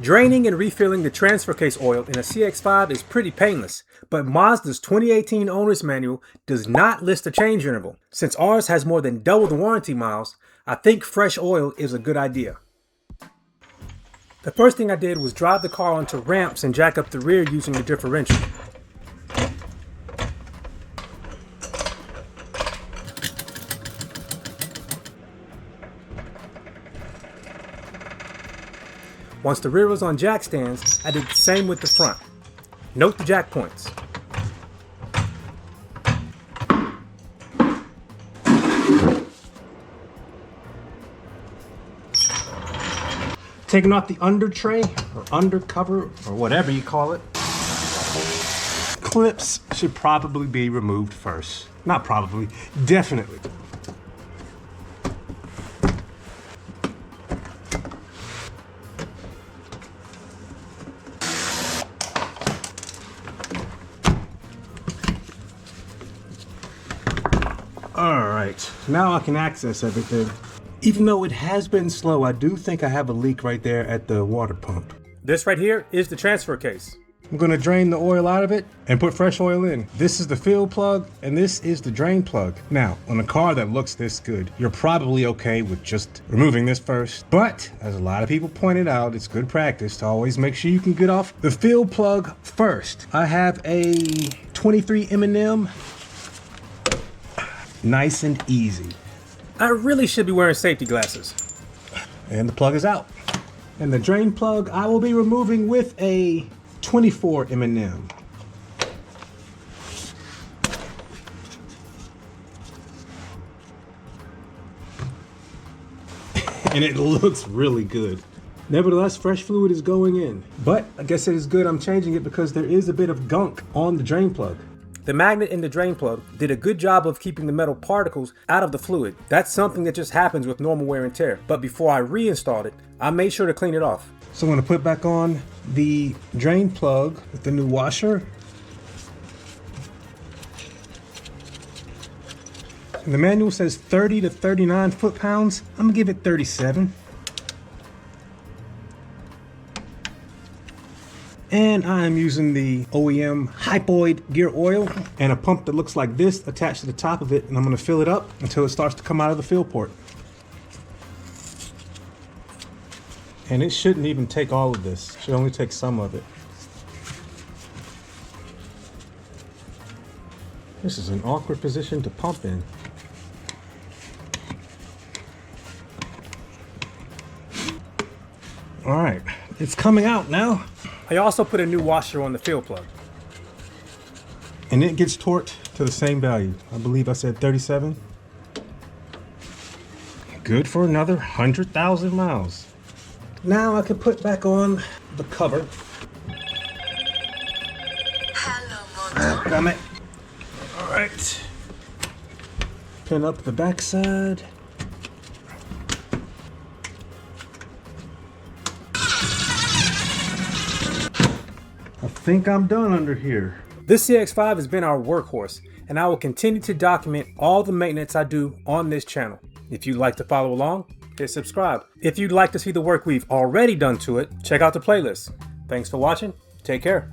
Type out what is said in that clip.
Draining and refilling the transfer case oil in a CX-5 is pretty painless, but Mazda's 2018 owner's manual does not list a change interval. Since ours has more than double the warranty miles, I think fresh oil is a good idea. The first thing I did was drive the car onto ramps and jack up the rear using the differential. Once the rear was on jack stands, I did the same with the front. Note the jack points. Taking off the under tray or undercover or whatever you call it. Clips should probably be removed first. Not probably, definitely. Alright, now I can access everything. Even though it has been slow, I do think I have a leak right there at the water pump. This right here is the transfer case. I'm going to drain the oil out of it and put fresh oil in. This is the fill plug and this is the drain plug. Now, on a car that looks this good, you're probably okay with just removing this first. But, as a lot of people pointed out, it's good practice to always make sure you can get off the fill plug first. I have a 23 M&M. Nice and easy. I really should be wearing safety glasses. And the plug is out. And the drain plug I will be removing with a 24 M&M. And it looks really good. Nevertheless, fresh fluid is going in. But I guess it is good I'm changing it because there is a bit of gunk on the drain plug. The magnet in the drain plug did a good job of keeping the metal particles out of the fluid. That's something that just happens with normal wear and tear. But before I reinstalled it, I made sure to clean it off. So I'm going to put back on the drain plug with the new washer. And the manual says 30 to 39 foot-pounds. I'm going to give it 37. And I am using the OEM Hypoid Gear Oil and a pump that looks like this attached to the top of it, and I'm going to fill it up until it starts to come out of the fill port. And it shouldn't even take all of this. It should only take some of it. This is an awkward position to pump in. All right, it's coming out now. I also put a new washer on the fill plug. And it gets torqued to the same value. I believe I said 37. Good for another 100,000 miles. Now I can put back on the cover. Hello, Got it. All right. Pin up the back side. I think I'm done under here. This CX-5 has been our workhorse, and I will continue to document all the maintenance I do on this channel. If you'd like to follow along, hit subscribe. If you'd like to see the work we've already done to it, check out the playlist. Thanks for watching. Take care.